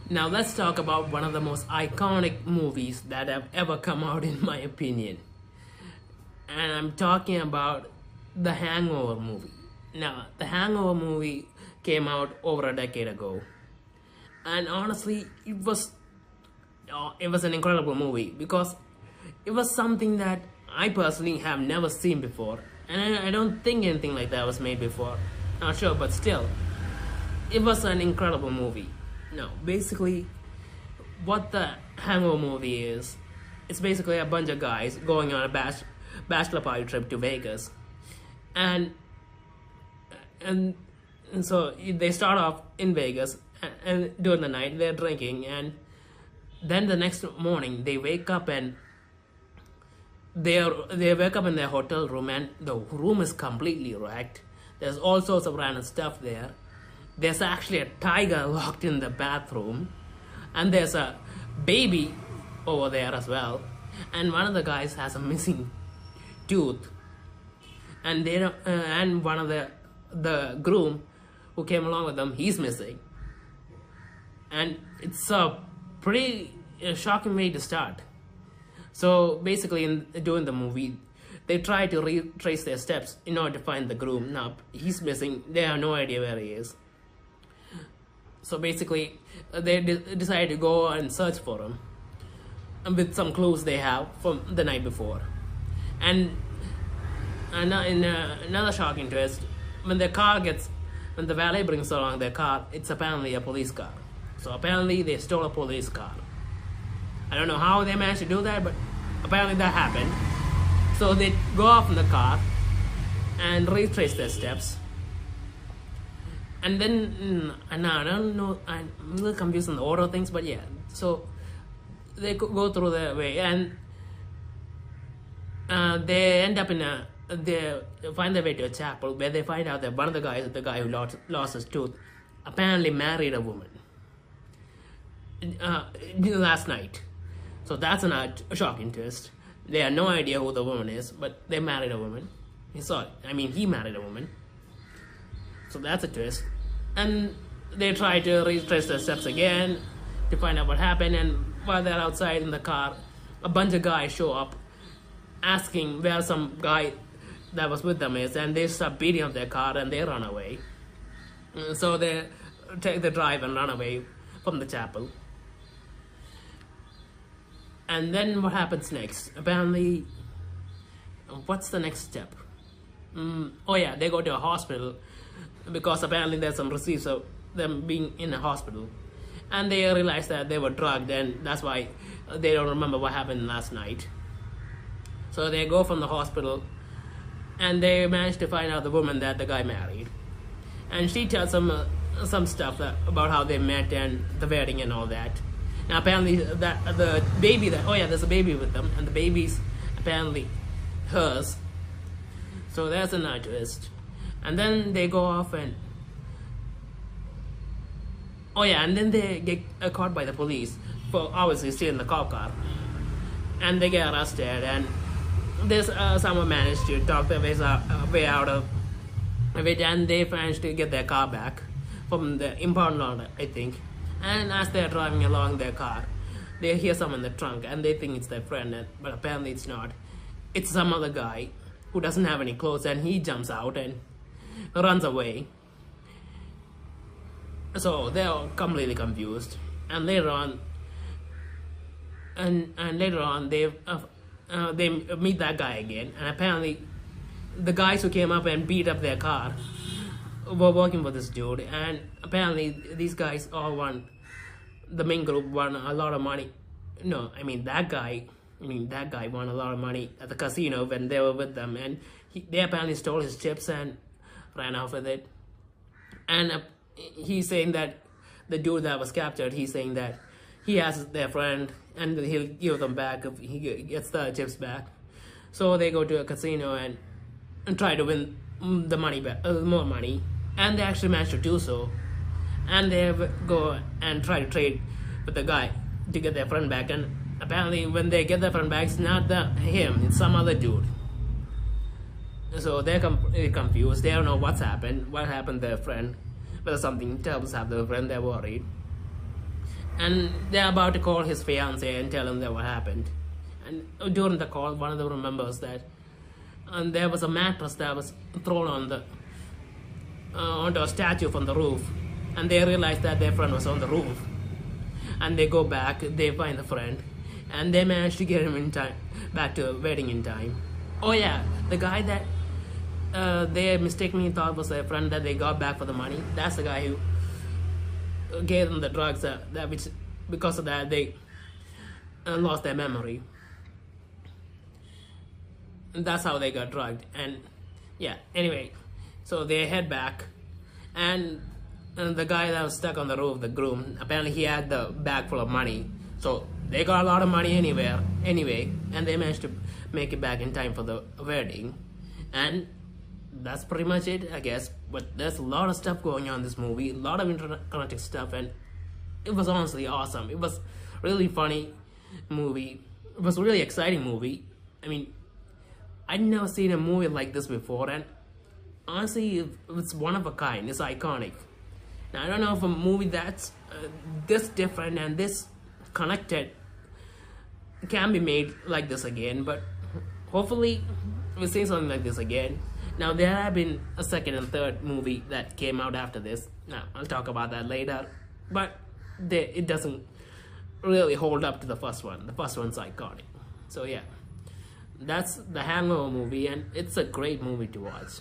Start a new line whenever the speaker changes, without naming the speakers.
Now let's talk about one of the most iconic movies that have ever come out in my opinion. And I'm talking about the Hangover movie. Now, the Hangover movie came out over a decade ago. And honestly, it was an incredible movie because it was something that I personally have never seen before. And I don't think anything like that was made before. Not sure, but still, it was an incredible movie. No, basically, what the Hangover movie is, it's basically a bunch of guys going on a bachelor party trip to Vegas, and so they start off in Vegas, and during the night they're drinking, and then the next morning they wake up and they wake up in their hotel room, and the room is completely wrecked. There's all sorts of random stuff there. There's actually a tiger locked in the bathroom, and there's a baby over there as well, and one of the guys has a missing tooth, and they don't, and one of the groom who came along with them, he's missing, and it's a pretty shocking way to start. So basically, during the movie, they try to retrace their steps in order to find the groom. Now he's missing; they have no idea where he is. So basically, they decide to go and search for him with some clues they have from the night before. And in another shocking twist, when the valet brings along their car, it's apparently a police car. So apparently they stole a police car. I don't know how they managed to do that, but apparently that happened. So they go off in the car and retrace their steps. And then, I don't know, I'm a little confused on the order of things, but yeah. So they go through their way, and they end up they find their way to a chapel where they find out that one of the guys, the guy who lost his tooth, apparently married a woman last night. So that's a shocking twist. They have no idea who the woman is, but they married a woman. He married a woman. So that's a twist. And they try to retrace their steps again to find out what happened, and while they're outside in the car, a bunch of guys show up asking where some guy that was with them is, and they start beating up their car and they run away. So they take the drive and run away from the chapel. And then what happens next? Apparently, what's the next step? They go to a hospital because apparently there's some receipts of them being in a hospital, and they realize that they were drugged, and that's why they don't remember what happened last night. So they go from the hospital, and they manage to find out the woman that the guy married, and she tells them some stuff about how they met and the wedding and all that. Now apparently that the baby there's a baby with them, and the baby's apparently hers. So that's another twist. And then they go off and then they get caught by the police for obviously stealing the cop car, and they get arrested, and there's someone managed to talk their way out of it, and they managed to get their car back from the impound lot, I think. And as they're driving along their car, they hear someone in the trunk, and they think it's their friend, but apparently it's not. It's some other guy who doesn't have any clothes, and he jumps out and runs away. So they're all completely confused, and later on they meet that guy again, and apparently the guys who came up and beat up their car were working for this dude, and apparently these guys the main group won a lot of money. That guy won a lot of money at the casino when they were with them, and they apparently stole his chips and ran off with it. And he's saying that the dude that was captured, he's saying that he has their friend and he'll give them back if he gets the chips back. So they go to a casino and try to win the money back, more money, and they actually manage to do so. And they go and try to trade with the guy to get their friend back, and apparently when they get their friend back, it's not him, it's some other dude. So they're confused. They don't know what happened to their friend, whether something terrible's happened to their friend. They're worried. and they're about to call his fiance and tell him that what happened. And during the call, one of them remembers that there was a mattress that was thrown on the onto a statue from the roof, and they realize that their friend was on the roof. And they go back, they find the friend, and they manage to get him in time, back to the wedding in time. Oh yeah, the guy that they mistakenly thought was their friend that they got back for the money, that's the guy who gave them the drugs that which because of that they lost their memory. And that's how they got drugged. And yeah, anyway, so they head back, and the guy that was stuck on the roof, the groom, apparently he had the bag full of money, so they got a lot of money anyway, and they managed to make it back in time for the wedding. And that's pretty much it, I guess. But there's a lot of stuff going on in this movie, a lot of interconnected stuff, and it was honestly awesome. It was really funny movie. It was a really exciting movie. I mean, I'd never seen a movie like this before, and honestly, it's one of a kind. It's iconic. Now, I don't know if a movie that's this different and this connected can be made like this again, but hopefully we'll see something like this again. Now, there have been a second and third movie that came out after this. Now, I'll talk about that later, but it doesn't really hold up to the first one. The first one's iconic. So yeah, that's the Hangover movie, and it's a great movie to watch.